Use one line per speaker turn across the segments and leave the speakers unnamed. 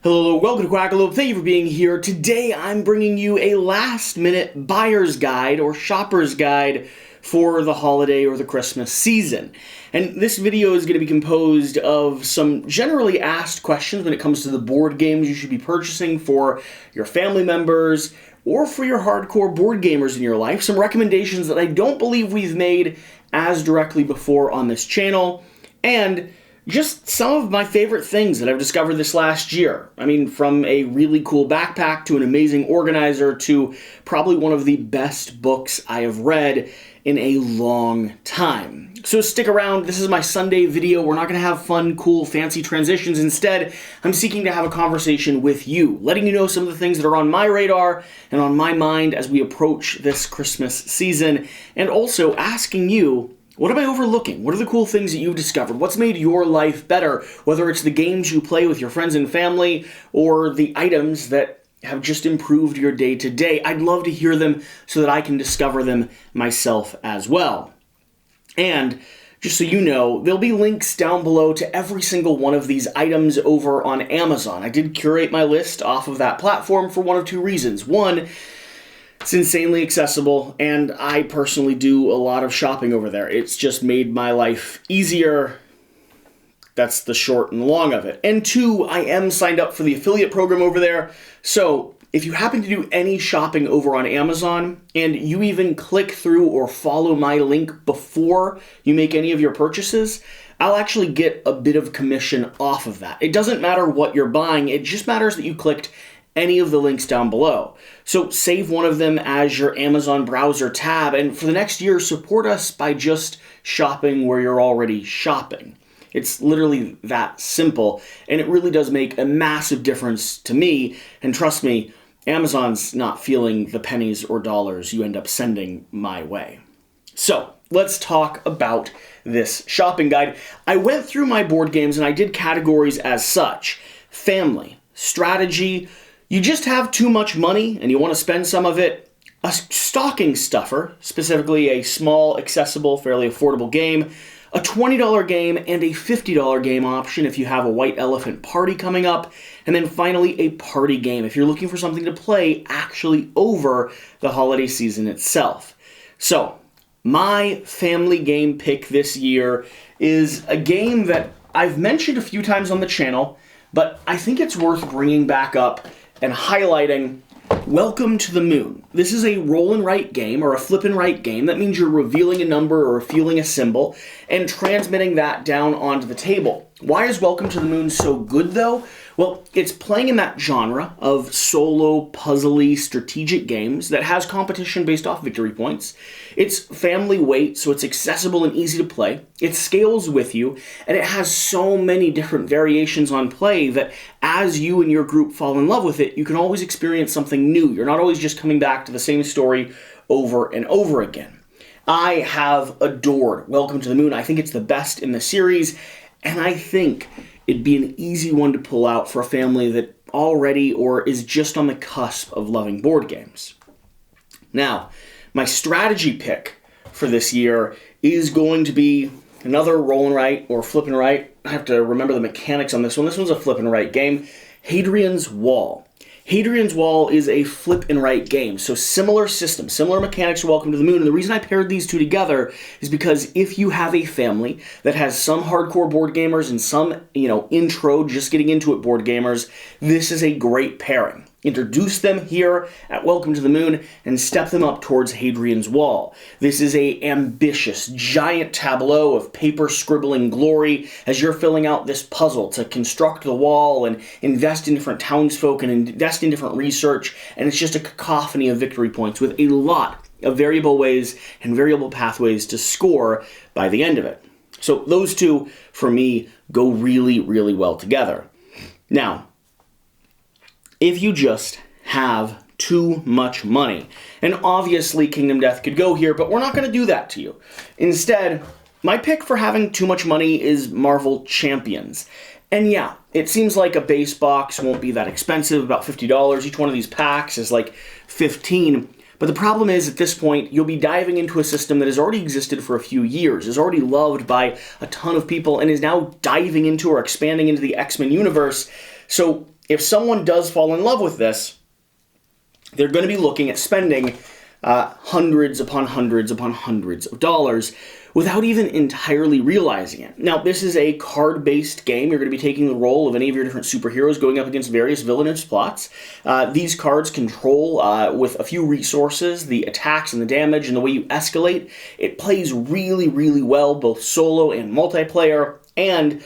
Hello, welcome to Quackalope. Thank you for being here. Today I'm bringing you a last-minute buyer's guide or shopper's guide for the holiday or the Christmas season. And this video is going to be composed of some generally asked questions when it comes to the board games you should be purchasing for your family members or for your hardcore board gamers in your life. Some recommendations that I don't believe we've made as directly before on this channel, and just some of my favorite things that I've discovered this last year. I mean, from a really cool backpack to an amazing organizer to probably one of the best books I have read in a long time. So stick around. This is my Sunday video. We're not going to have fun, cool, fancy transitions. Instead, I'm seeking to have a conversation with you, letting you know some of the things that are on my radar and on my mind as we approach this Christmas season, and also asking you, what am I overlooking? What are the cool things that you've discovered? What's made your life better? Whether it's the games you play with your friends and family or the items that have just improved your day-to-day. I'd love to hear them so that I can discover them myself as well. And just so you know, there'll be links down below to every single one of these items over on Amazon. I did curate my list off of that platform for one of two reasons. One, it's insanely accessible, and I personally do a lot of shopping over there. It's just made my life easier. That's the short and long of it. And two, I am signed up for the affiliate program over there. So if you happen to do any shopping over on Amazon, and you even click through or follow my link before you make any of your purchases, I'll actually get a bit of commission off of that. It doesn't matter what you're buying, it just matters that you clicked any of the links down below. So save one of them as your Amazon browser tab, and for the next year, support us by just shopping where you're already shopping. It's literally that simple, and it really does make a massive difference to me, and trust me, Amazon's not feeling the pennies or dollars you end up sending my way. So let's talk about this shopping guide. I went through my board games and I did categories as such: family, strategy, you just have too much money and you want to spend some of it, a stocking stuffer, specifically a small, accessible, fairly affordable game, a $20 game, and a $50 game option if you have a white elephant party coming up, and then finally a party game if you're looking for something to play actually over the holiday season itself. So, my family game pick this year is a game that I've mentioned a few times on the channel, but I think it's worth bringing back up and highlighting. Welcome to the Moon. This is a roll and write game, or a flip and write game. That means you're revealing a number or revealing a symbol and transmitting that down onto the table. Why is Welcome to the Moon so good, though? Well, it's playing in that genre of solo, puzzly, strategic games that has competition based off victory points. It's family weight, so it's accessible and easy to play. It scales with you, and it has so many different variations on play that as you and your group fall in love with it, you can always experience something new. You're not always just coming back to the same story over and over again. I have adored Welcome to the Moon. I think it's the best in the series, and I think it'd be an easy one to pull out for a family that already or is just on the cusp of loving board games. Now, my strategy pick for this year is going to be another roll and write or flip and write. I have to remember the mechanics on this one. This one's a flip and write game. Hadrian's Wall. Hadrian's Wall is a flip and write game, so similar system, similar mechanics to Welcome to the Moon, and the reason I paired these two together is because if you have a family that has some hardcore board gamers and some, intro, just getting into it board gamers, this is a great pairing. Introduce them here at Welcome to the Moon and step them up towards Hadrian's Wall. This is a ambitious, giant tableau of paper scribbling glory as you're filling out this puzzle to construct the wall and invest in different townsfolk and invest in different research, and it's just a cacophony of victory points with a lot of variable ways and variable pathways to score by the end of it. So those two, for me, go really, really well together. Now, if you just have too much money, and obviously Kingdom Death could go here, but we're not going to do that to you. Instead, my pick for having too much money is Marvel Champions. And yeah, it seems like a base box won't be that expensive, about $50. Each one of these packs is like $15. But the problem is, at this point, you'll be diving into a system that has already existed for a few years, is already loved by a ton of people, and is now diving into or expanding into the X-Men universe. So if someone does fall in love with this, they're going to be looking at spending hundreds upon hundreds upon hundreds of dollars without even entirely realizing it. Now, this is a card-based game. You're going to be taking the role of any of your different superheroes going up against various villainous plots. These cards control, with a few resources, the attacks and the damage and the way you escalate. It plays really, really well, both solo and multiplayer, and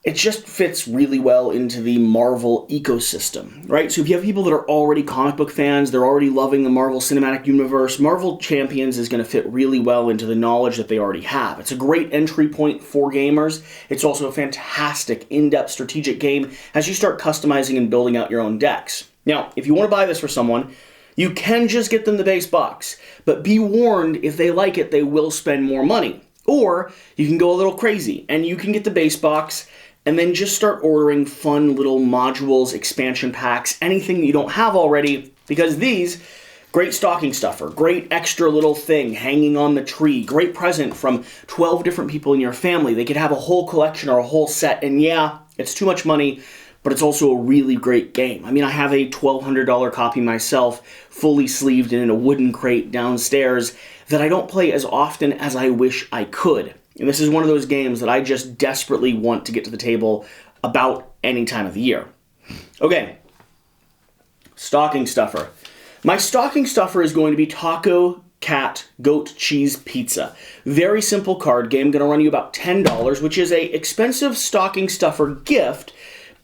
it just fits really well into the Marvel ecosystem, right? So if you have people that are already comic book fans, they're already loving the Marvel Cinematic Universe, Marvel Champions is going to fit really well into the knowledge that they already have. It's a great entry point for gamers. It's also a fantastic in-depth strategic game as you start customizing and building out your own decks. Now, if you want to buy this for someone, you can just get them the base box, but be warned, if they like it, they will spend more money. Or you can go a little crazy and you can get the base box and then just start ordering fun little modules, expansion packs, anything you don't have already, because these, great stocking stuffer, great extra little thing hanging on the tree, great present from 12 different people in your family. They could have a whole collection or a whole set, and yeah, it's too much money, but it's also a really great game. I mean, I have a $1,200 copy myself, fully sleeved and in a wooden crate downstairs, that I don't play as often as I wish I could. And this is one of those games that I just desperately want to get to the table about any time of the year. Okay, stocking stuffer. My stocking stuffer is going to be Taco Cat Goat Cheese Pizza. Very simple card game, going to run you about $10, which is a expensive stocking stuffer gift.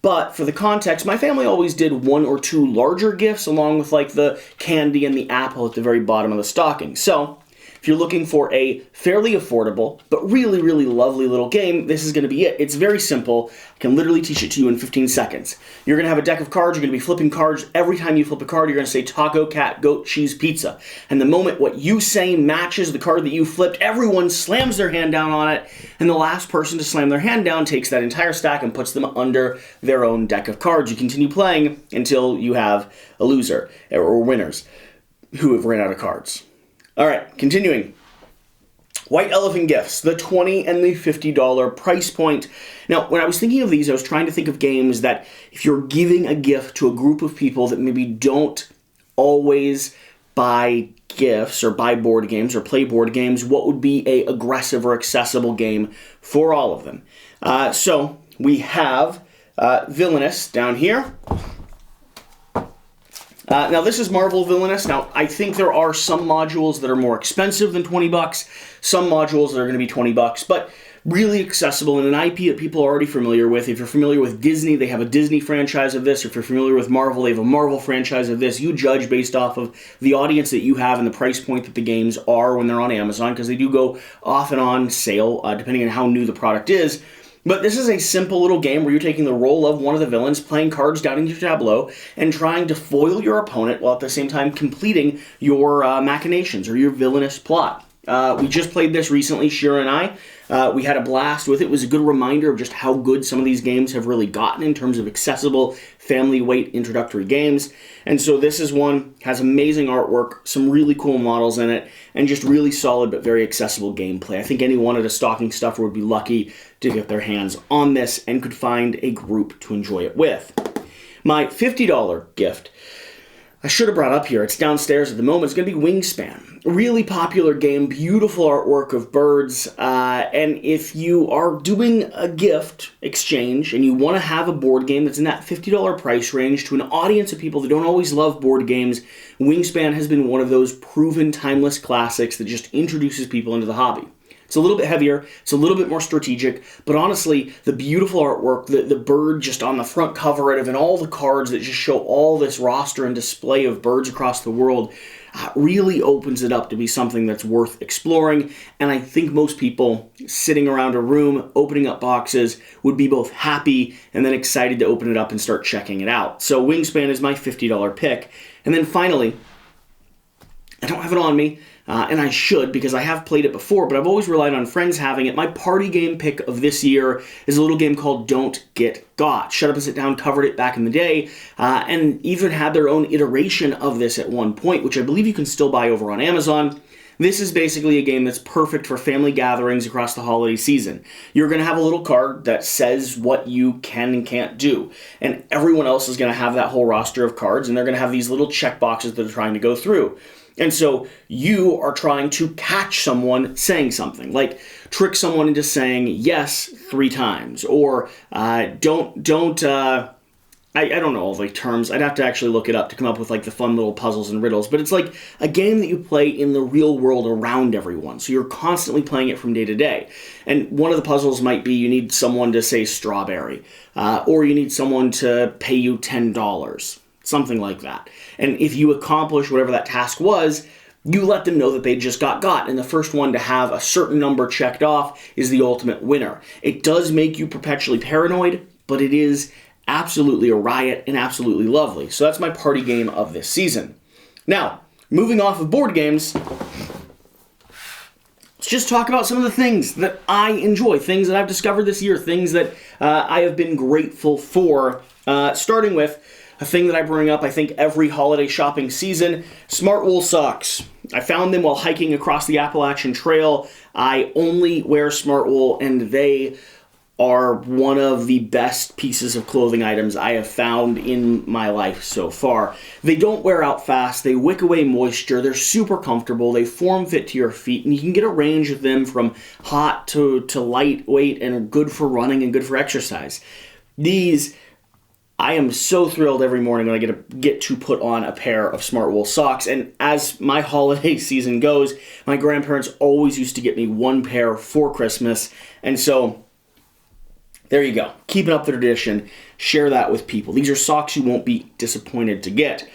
But for the context, my family always did 1 or 2 larger gifts along with like the candy and the apple at the very bottom of the stocking. So if you're looking for a fairly affordable, but really, really lovely little game, this is going to be it. It's very simple. I can literally teach it to you in 15 seconds. You're going to have a deck of cards. You're going to be flipping cards. Every time you flip a card, you're going to say Taco, Cat, Goat, Cheese, Pizza. And the moment what you say matches the card that you flipped, everyone slams their hand down on it, and the last person to slam their hand down takes that entire stack and puts them under their own deck of cards. You continue playing until you have a loser, or winners, who have ran out of cards. All right, continuing. White Elephant Gifts, the $20 and the $50 price point. Now, when I was thinking of these, I was trying to think of games that if you're giving a gift to a group of people that maybe don't always buy gifts or buy board games or play board games, what would be a aggressive or accessible game for all of them? So we have Villainous down here. Now, this is Marvel Villainous. Now, I think there are some modules that are more expensive than $20, some modules that are going to be $20, but really accessible and an IP that people are already familiar with. If you're familiar with Disney, they have a Disney franchise of this. If you're familiar with Marvel, they have a Marvel franchise of this. You judge based off of the audience that you have and the price point that the games are when they're on Amazon, because they do go off and on sale, depending on how new the product is. But this is a simple little game where you're taking the role of one of the villains, playing cards down in your tableau, and trying to foil your opponent while at the same time completing your machinations or your villainous plot. We just played this recently, Shira and I. We had a blast with it. It was a good reminder of just how good some of these games have really gotten in terms of accessible, family-weight introductory games. And so this is one, has amazing artwork, some really cool models in it, and just really solid but very accessible gameplay. I think anyone at a stocking stuffer would be lucky to get their hands on this and could find a group to enjoy it with. My $50 gift, I should have brought up here, it's downstairs at the moment, it's going to be Wingspan. A really popular game, beautiful artwork of birds, and if you are doing a gift exchange and you want to have a board game that's in that $50 price range to an audience of people that don't always love board games, Wingspan has been one of those proven timeless classics that just introduces people into the hobby. It's a little bit heavier, it's a little bit more strategic, but honestly, the beautiful artwork, the bird just on the front cover of it, and all the cards that just show all this roster and display of birds across the world really opens it up to be something that's worth exploring, and I think most people sitting around a room, opening up boxes, would be both happy and then excited to open it up and start checking it out. So Wingspan is my $50 pick. And then finally, I don't have it on me, and I should because I have played it before, but I've always relied on friends having it. My party game pick of this year is a little game called Don't Get Got. Shut Up and Sit Down covered it back in the day, and even had their own iteration of this at one point, which I believe you can still buy over on Amazon. This is basically a game that's perfect for family gatherings across the holiday season. You're going to have a little card that says what you can and can't do, and everyone else is going to have that whole roster of cards, and they're going to have these little check boxes that they're trying to go through. And so you are trying to catch someone saying something, like trick someone into saying yes 3 times, or I don't know all the terms. I'd have to actually look it up to come up with like the fun little puzzles and riddles. But it's like a game that you play in the real world around everyone. So you're constantly playing it from day to day. And one of the puzzles might be you need someone to say strawberry, or you need someone to pay you $10, something like that. And if you accomplish whatever that task was, you let them know that they just got. And the first one to have a certain number checked off is the ultimate winner. It does make you perpetually paranoid, but it is absolutely a riot and absolutely lovely. So that's my party game of this season. Now, moving off of board games, let's just talk about some of the things that I enjoy, things that I've discovered this year, things that I have been grateful for, starting with a thing that I bring up, I think, every holiday shopping season, smart wool socks. I found them while hiking across the Appalachian Trail. I only wear smart wool, and they are one of the best pieces of clothing items I have found in my life so far. They don't wear out fast, they wick away moisture, they're super comfortable, they form fit to your feet, and you can get a range of them from hot to lightweight and good for running and good for exercise. These, I am so thrilled every morning when I get to put on a pair of smart wool socks, and as my holiday season goes, my grandparents always used to get me one pair for Christmas, and so there you go. Keeping up the tradition. Share that with people. These are socks you won't be disappointed to get.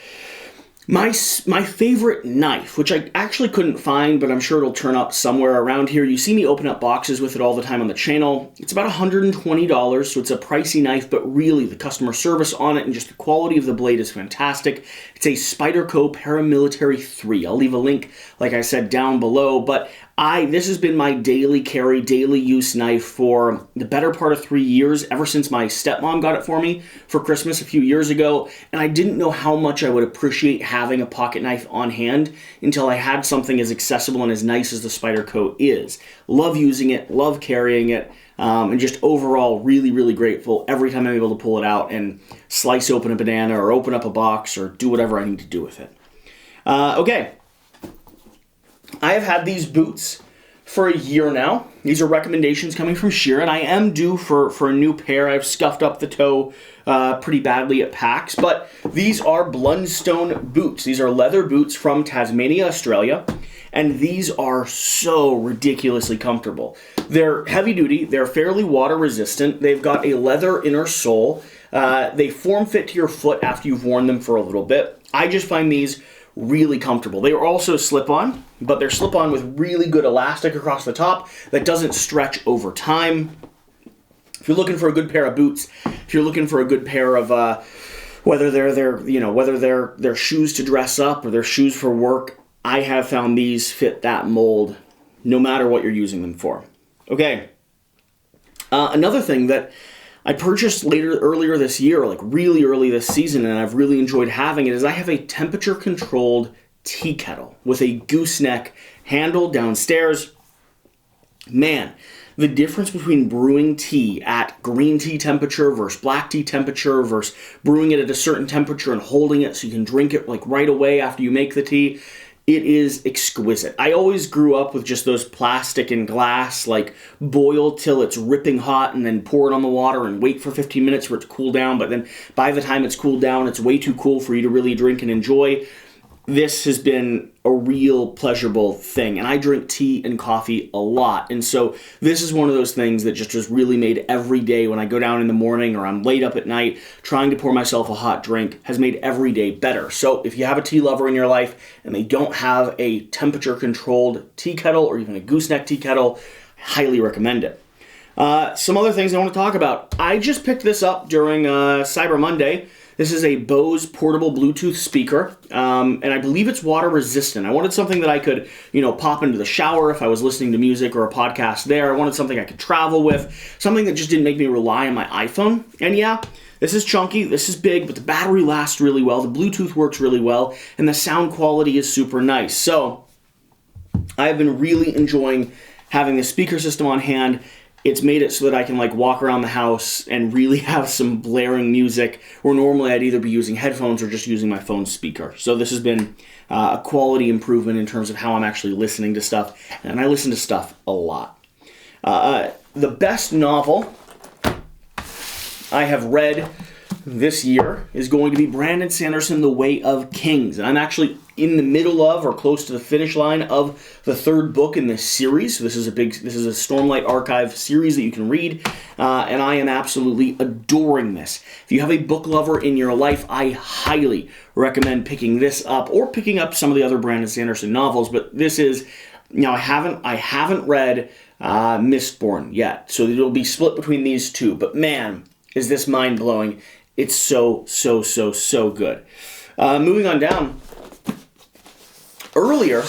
My favorite knife, which I actually couldn't find, but I'm sure it'll turn up somewhere around here. You see me open up boxes with it all the time on the channel. It's about $120, so it's a pricey knife, but really the customer service on it and just the quality of the blade is fantastic. It's a Spyderco Para3 3. I'll leave a link, like I said, down below, but this has been my daily carry, daily use knife for the better part of 3 years, ever since my stepmom got it for me for Christmas a few years ago, and I didn't know how much I would appreciate having a pocket knife on hand until I had something as accessible and as nice as the Spyderco is. Love using it, love carrying it, and just overall really, really grateful every time I'm able to pull it out and slice open a banana or open up a box or do whatever I need to do with it. Okay. I have had these boots for a year now. These are recommendations coming from Sheeran. I am due for a new pair. I've scuffed up the toe pretty badly at PAX, but these are Blundstone Boots. These are leather boots from Tasmania, Australia, and these are so ridiculously comfortable. They're heavy duty, they're fairly water resistant, they've got a leather inner sole, they form fit to your foot after you've worn them for a little bit. I just find these really comfortable. They are also slip-on, but they're slip-on with really good elastic across the top that doesn't stretch over time. If you're looking for a good pair of boots, if you're looking for a good pair of whether they're shoes to dress up or they're shoes for work, I have found these fit that mold no matter what you're using them for. Okay. Another thing that I purchased earlier this year, like really early this season, and I've really enjoyed having it, is I have a temperature-controlled tea kettle with a gooseneck handle downstairs. Man, the difference between brewing tea at green tea temperature versus black tea temperature versus brewing it at a certain temperature and holding it so you can drink it like right away after you make the tea, it is exquisite. I always grew up with just those plastic and glass, like boil till it's ripping hot and then pour it on the water and wait for 15 minutes for it to cool down. But then by the time it's cooled down, it's way too cool for you to really drink and enjoy. This has been a real pleasurable thing, and I drink tea and coffee a lot, and so this is one of those things that just has really made every day when I go down in the morning or I'm late up at night trying to pour myself a hot drink has made every day better. So if you have a tea lover in your life and they don't have a temperature-controlled tea kettle or even a gooseneck tea kettle, I highly recommend it. Some other things I want to talk about. I just picked this up during Cyber Monday. This is a Bose portable Bluetooth speaker, and I believe it's water resistant. I wanted something that I could, pop into the shower if I was listening to music or a podcast there. I wanted something I could travel with, something that just didn't make me rely on my iPhone. And yeah, this is chunky, this is big, but the battery lasts really well, the Bluetooth works really well, and the sound quality is super nice. So, I've been really enjoying having the speaker system on hand. It's made it so that I can like walk around the house and really have some blaring music, where normally I'd either be using headphones or just using my phone speaker. So this has been a quality improvement in terms of how I'm actually listening to stuff, and I listen to stuff a lot. The best novel I have read this year is going to be Brandon Sanderson, The Way of Kings. And I'm actually in the middle of, or close to the finish line of, the third book in this series. So this is a Stormlight Archive series that you can read, and I am absolutely adoring this. If you have a book lover in your life, I highly recommend picking this up, or picking up some of the other Brandon Sanderson novels. But this is, I haven't read Mistborn yet, so it'll be split between these two. But man, is this mind-blowing. It's so good. Moving on down. Earlier,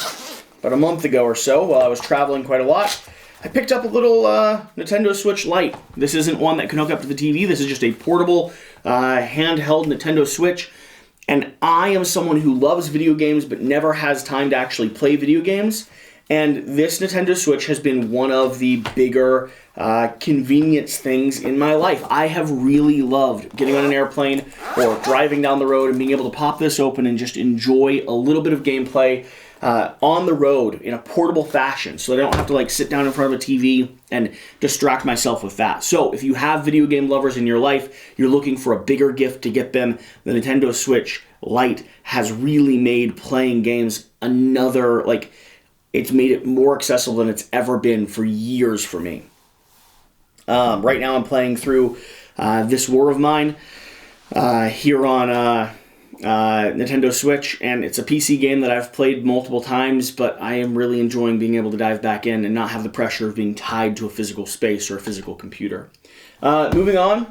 about a month ago or so, while I was traveling quite a lot, I picked up a little Nintendo Switch Lite. This isn't one that can hook up to the TV. This is just a portable, handheld Nintendo Switch. And I am someone who loves video games but never has time to actually play video games. And this Nintendo Switch has been one of the bigger convenience things in my life. I have really loved getting on an airplane or driving down the road and being able to pop this open and just enjoy a little bit of gameplay on the road in a portable fashion, so that I don't have to like sit down in front of a TV and distract myself with that. So if you have video game lovers in your life, you're looking for a bigger gift to get them, the Nintendo Switch Lite has really made playing games another, like, it's made it more accessible than it's ever been for years for me. Right now I'm playing through This War of Mine here on Nintendo Switch, and it's a PC game that I've played multiple times, but I am really enjoying being able to dive back in and not have the pressure of being tied to a physical space or a physical computer. Moving on.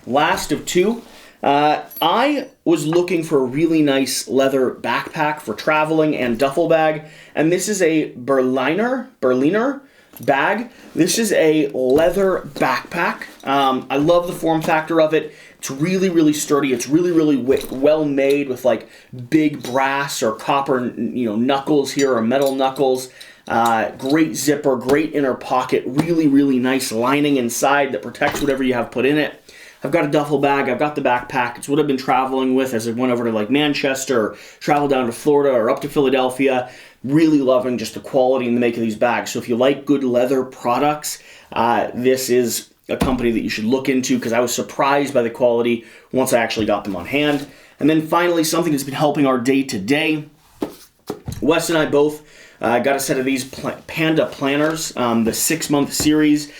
Last of two. I was looking for a really nice leather backpack for traveling and duffel bag, and this is a Berliner bag. This is a leather backpack. I love the form factor of it. It's really sturdy. It's really well made with like big brass or copper, knuckles here, or metal knuckles. Great zipper, great inner pocket, really nice lining inside that protects whatever you have put in it. I've got a duffel bag, I've got the backpack. It's what I've been traveling with as I went over to like Manchester, or traveled down to Florida, or up to Philadelphia. Really loving just the quality and the make of these bags. So if you like good leather products, this is a company that you should look into, because I was surprised by the quality once I actually got them on hand. And then finally, something that's been helping our day to day. Wes and I both got a set of these Panda Planners, the 6-month series.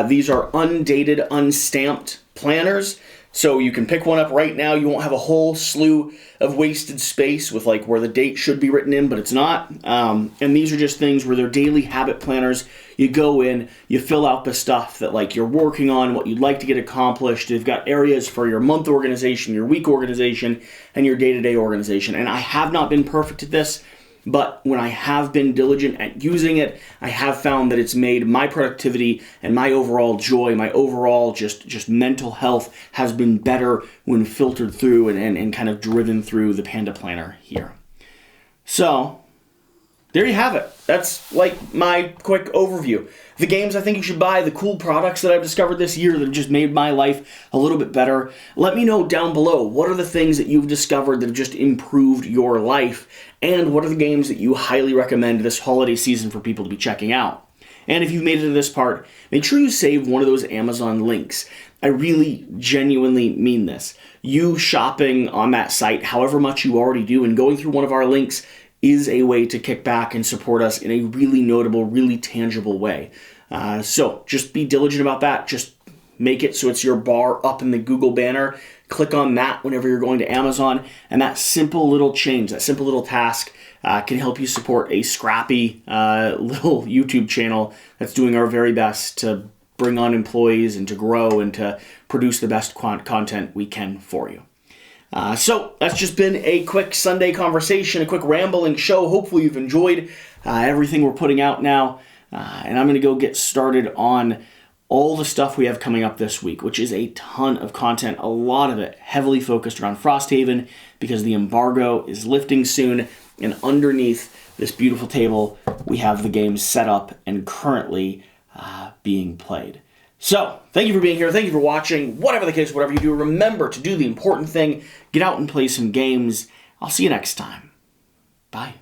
These are undated, unstamped planners, so you can pick one up right now. You won't have a whole slew of wasted space with like where the date should be written in, but it's not. And these are just things where they're daily habit planners. You go in, you fill out the stuff that like you're working on, what you'd like to get accomplished. They've got areas for your month organization, your week organization, and your day-to-day organization. And I have not been perfect at this, but when I have been diligent at using it, I have found that it's made my productivity and my overall joy, my overall just mental health has been better when filtered through and kind of driven through the Panda Planner here. So, there you have it. That's like my quick overview. The games I think you should buy, the cool products that I've discovered this year that have just made my life a little bit better. Let me know down below, what are the things that you've discovered that have just improved your life, and what are the games that you highly recommend this holiday season for people to be checking out. And if you've made it to this part, make sure you save one of those Amazon links. I really genuinely mean this. You shopping on that site, however much you already do, and going through one of our links is a way to kick back and support us in a really notable, really tangible way. So just be diligent about that. Just make it so it's your bar up in the Google banner. Click on that whenever you're going to Amazon, and that simple little change, that simple little task can help you support a scrappy little YouTube channel that's doing our very best to bring on employees and to grow and to produce the best content we can for you. So that's just been a quick Sunday conversation, a quick rambling show. Hopefully you've enjoyed everything we're putting out now. And I'm going to go get started on all the stuff we have coming up this week, which is a ton of content, a lot of it heavily focused around Frosthaven because the embargo is lifting soon. And underneath this beautiful table, we have the games set up and currently being played. So, thank you for being here. Thank you for watching. Whatever the case, whatever you do, remember to do the important thing. Get out and play some games. I'll see you next time. Bye.